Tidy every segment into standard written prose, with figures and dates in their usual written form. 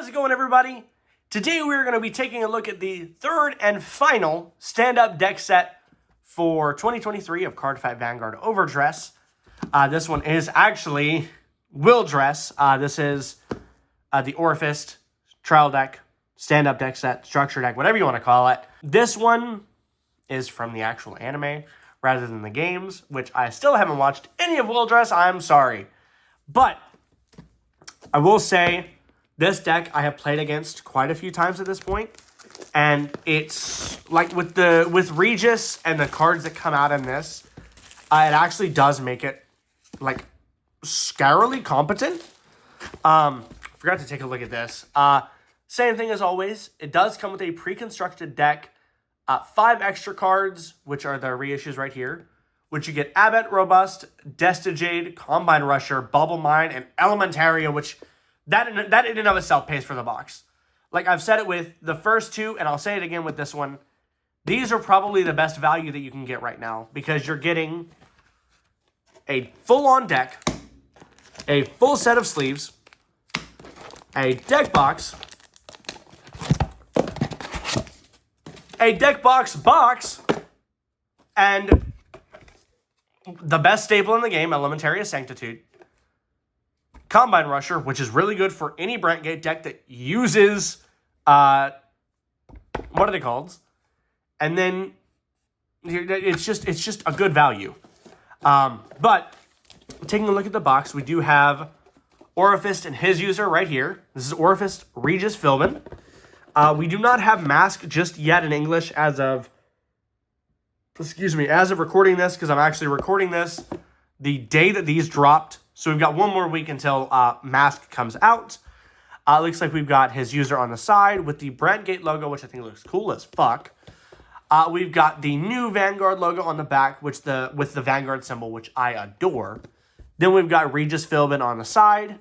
How's it going, everybody? Today we're going to be taking a look at the third and final stand-up deck set for 2023 of Cardfight Vanguard Overdress. This one is actually Will+Dress. This is the Orfist trial deck, stand-up deck set, structure deck, whatever you want to call it. This one is from the actual anime rather than the games, which I still haven't watched any of Will+Dress. I'm sorry. But I will say this deck I have played against quite a few times at this point, and it's like with Regis and the cards that come out in this, it actually does make it like scarily competent. Forgot to take a look at this. Same thing as always. It does come with a pre-constructed deck, 5 extra cards, which are the reissues right here, which you get Abbott, Robust, Destigade, Combine Rusher, Bubble Mine, and Elementaria, which that in and of itself pays for the box. Like I've said it with the first two, and I'll say it again with this one. These are probably the best value that you can get right now because you're getting a full-on deck, a full set of sleeves, a deck box, and the best staple in the game, Elementaria Sanctitude, Combine Rusher, which is really good for any Brentgate deck that uses, what are they called? And then it's just a good value. But taking a look at the box, we do have Orfist and his user right here. This is Orfist Regis Philbin. We do not have Mask just yet in English as of recording this, because I'm actually recording this the day that these dropped. So we've got one more week until Mask comes out. Looks like we've got his user on the side with the Brentgate logo, which I think looks cool as fuck. We've got the new Vanguard logo on the back, with the Vanguard symbol, which I adore. Then we've got Regis Philbin on the side,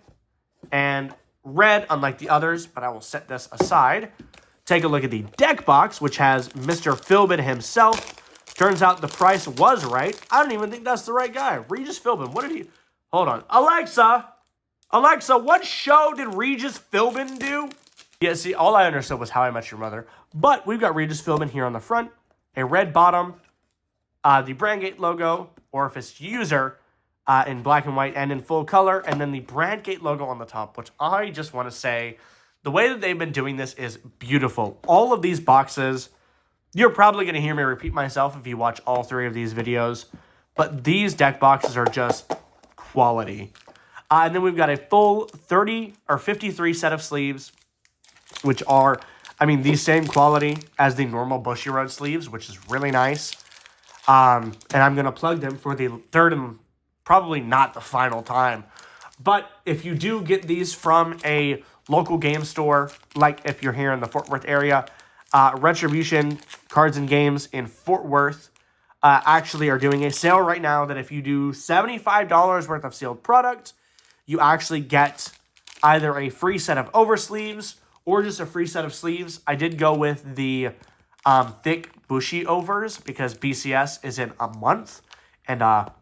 and red, unlike the others, but I will set this aside. Take a look at the deck box, which has Mr. Philbin himself. Turns out the price was right. I don't even think that's the right guy. Regis Philbin, what did he... Hold on. Alexa, what show did Regis Philbin do? Yeah, see, all I understood was How I Met Your Mother. But we've got Regis Philbin here on the front, a red bottom, the Brandgate logo, Orfist user, in black and white and in full color, and then the Brandgate logo on the top, which I just want to say, the way that they've been doing this is beautiful. All of these boxes, you're probably going to hear me repeat myself if you watch all 3 of these videos, but these deck boxes are just quality. And then we've got a full 30 or 53 set of sleeves, which are, I mean, the same quality as the normal Bushy Road sleeves, which is really nice. And I'm going to plug them for the third and probably not the final time. But if you do get these from a local game store, like if you're here in the Fort Worth area, Retribution Cards and Games in Fort Worth actually are doing a sale right now that if you do $75 worth of sealed product, you actually get either a free set of oversleeves or just a free set of sleeves. I did go with the thick bushy overs because BCS is in a month, and I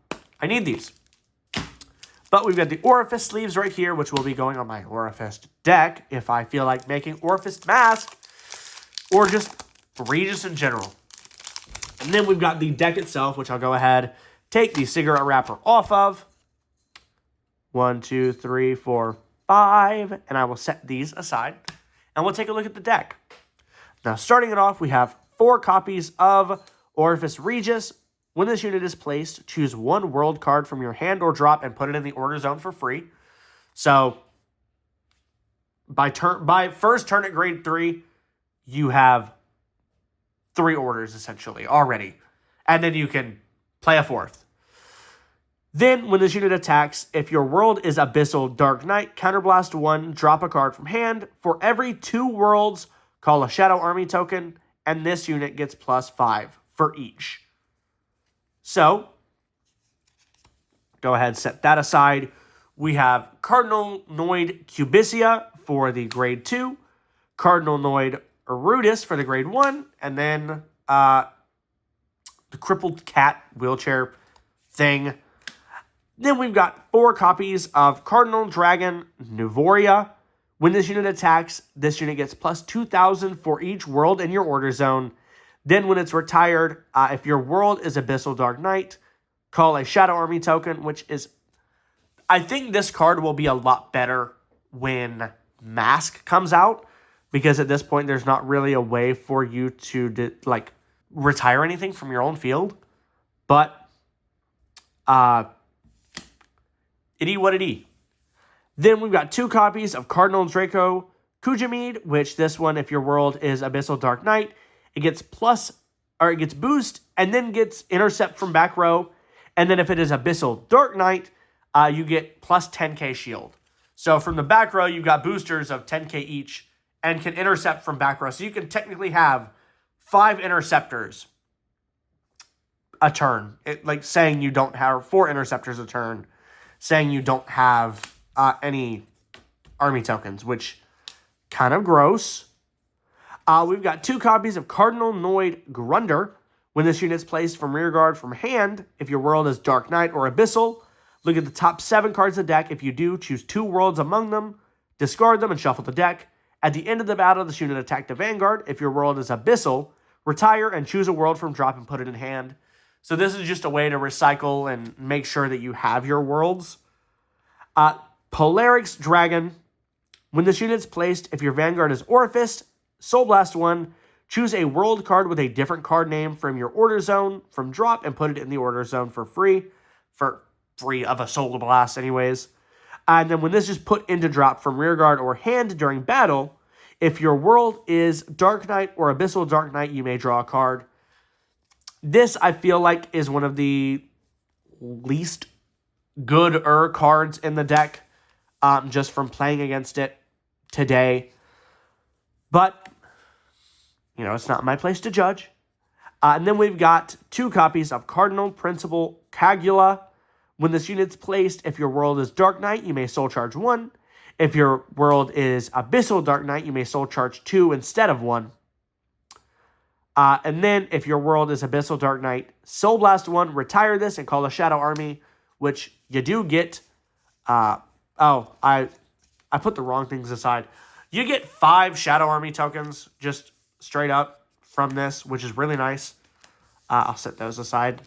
need these. But we've got the Orfist sleeves right here, which will be going on my Orfist deck if I feel like making Orfist Mask or just Regis in general. And then we've got the deck itself, which I'll go ahead, take the cigarette wrapper off of. 1, 2, 3, 4, 5. And I will set these aside. And we'll take a look at the deck. Now, starting it off, we have 4 copies of Orfist Regis. When this unit is placed, choose 1 world card from your hand or drop and put it in the order zone for free. So, by first turn at grade 3, you have 3 orders, essentially, already. And then you can play a 4th. Then, when this unit attacks, if your world is Abyssal Dark Knight, Counterblast 1, drop a card from hand. For every 2 worlds, call a Shadow Army token, and this unit gets +5 for each. So, go ahead, set that aside. We have Cardinal Noid Cubicea for the grade 2, Cardinal Noid Arudis for the grade 1, and then the crippled cat wheelchair thing. Then we've got 4 copies of Cardinal Dragon Nuvoria, When this unit attacks, this unit gets plus 2,000 for each world in your order zone. Then when it's retired, if your world is Abyssal Dark Knight, call a Shadow Army token, which is... I think this card will be a lot better when Mask comes out, because at this point, there's not really a way for you to, retire anything from your own field. But, itty what itty. Then we've got 2 copies of Cardinal Draco Kujamid, which this one, if your world is Abyssal Dark Knight, it gets boost, and then gets intercept from back row. And then if it is Abyssal Dark Knight, you get plus 10k shield. So from the back row, you've got boosters of 10k each and can intercept from back row. So you can technically have 5 interceptors a turn. Saying you don't have 4 interceptors a turn, saying you don't have any army tokens, which kind of gross. We've got 2 copies of Cardinal Noid Grunder. When this unit's placed from rearguard from hand, if your world is Dark Knight or Abyssal, look at the top 7 cards of the deck. If you do, choose 2 worlds among them, discard them, and shuffle the deck. At the end of the battle, this unit attacked the Vanguard. If your world is Abyssal, retire and choose a world from drop and put it in hand. So this is just a way to recycle and make sure that you have your worlds. Polarix Dragon. When this unit's placed, if your Vanguard is Orfist, Soul Blast 1, choose a world card with a different card name from your order zone from drop and put it in the order zone for free. For free of a Soul Blast anyways. And then when this is put into drop from rearguard or hand during battle, if your world is Dark Knight or Abyssal Dark Knight, you may draw a card. This, I feel like, is one of the least good-er cards in the deck, just from playing against it today. But, it's not my place to judge. And then we've got 2 copies of Cardinal Principal Kagula. When this unit's placed, if your world is Dark Knight, you may Soul Charge 1. If your world is Abyssal Dark Knight, you may Soul Charge 2 instead of 1. And then, if your world is Abyssal Dark Knight, Soul Blast 1, retire this and call a Shadow Army, which you do get. I put the wrong things aside. You get 5 Shadow Army tokens just straight up from this, which is really nice. I'll set those aside.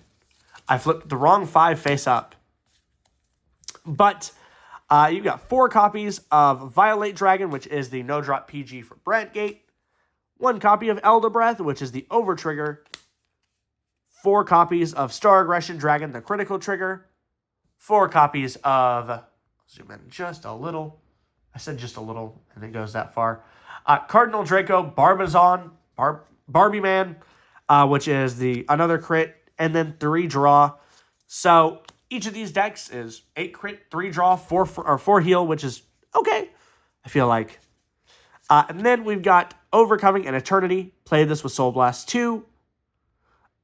I flipped the wrong 5 face up. But you've got 4 copies of Violate Dragon, which is the no-drop PG for Brandgate. 1 copy of Elder Breath, which is the over trigger. 4 copies of Star Aggression Dragon, the critical trigger. 4 copies of... Zoom in just a little. I said just a little, and it goes that far. Cardinal Draco, Barbie Man, which is another crit, and then 3 draw. So each of these decks is 8 crit, 3 draw, 4 heal, which is okay, I feel like. And then we've got Overcoming an Eternity. Play this with Soul Blast 2.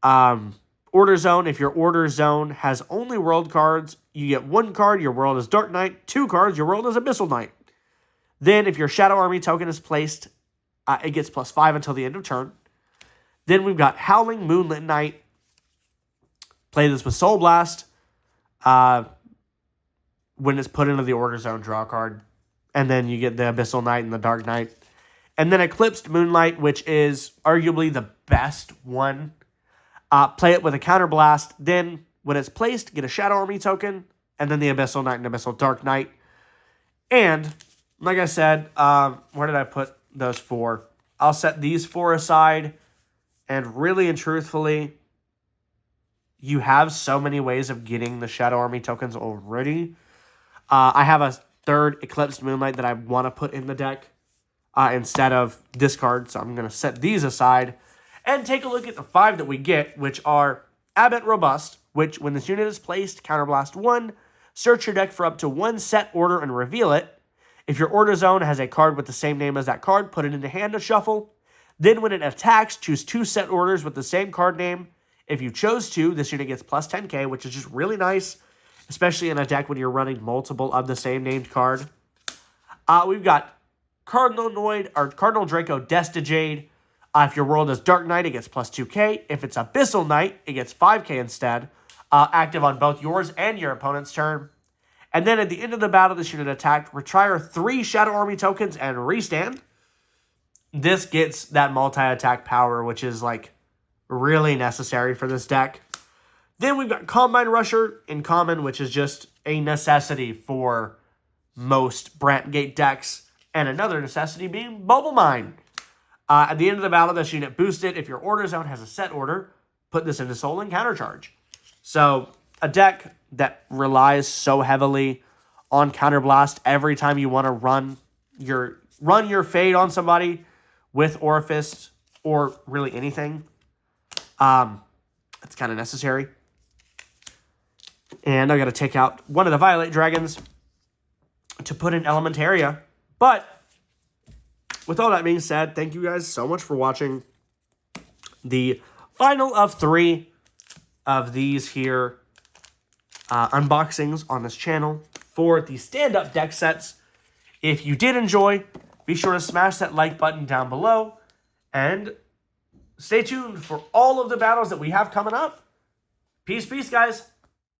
Order Zone. If your Order Zone has only world cards, you get 1 card, your world is Dark Knight. 2 cards, your world is Abyssal Knight. Then if your Shadow Army token is placed, it gets +5 until the end of turn. Then we've got Howling Moonlit Knight. Play this with Soul Blast. When it's put into the Order Zone, draw a card. And then you get the Abyssal Knight and the Dark Knight. And then Eclipsed Moonlight, which is arguably the best one. Play it with a Counterblast. Then, when it's placed, get a Shadow Army token. And then the Abyssal Knight and Abyssal Dark Knight. And, like I said, where did I put those 4? I'll set these 4 aside. And really and truthfully, you have so many ways of getting the Shadow Army tokens already. I have a 3rd Eclipsed Moonlight that I want to put in the deck instead of discard. So I'm going to set these aside and take a look at the 5 that we get, which are Abbot Robust, which when this unit is placed, Counterblast 1, search your deck for up to 1 set order and reveal it. If your order zone has a card with the same name as that card, put it into hand to shuffle. Then when it attacks, choose 2 set orders with the same card name. If you chose to, this unit gets plus 10k, which is just really nice, especially in a deck when you're running multiple of the same named card. We've got Cardinal Draco Destigade. If your world is Dark Knight, it gets plus 2k. If it's Abyssal Knight, it gets 5k instead. Active on both yours and your opponent's turn. And then at the end of the battle, this unit attacked, retire 3 Shadow Army tokens and restand. This gets that multi-attack power, which is like really necessary for this deck. Then we've got Combine Rusher in common, which is just a necessity for most Brant Gate decks. And another necessity being Bubble Mine. At the end of the battle, this unit boosted. If your order zone has a set order, put this into Soul and Countercharge. So a deck that relies so heavily on Counterblast every time you want to run your Fade on somebody with Orfist or really anything. It's kind of necessary. And I got to take out one of the Violet Dragons to put in Elementaria. But with all that being said, thank you guys so much for watching the final of 3 of these here unboxings on this channel for the stand-up deck sets. If you did enjoy, be sure to smash that like button down below and stay tuned for all of the battles that we have coming up. Peace, guys.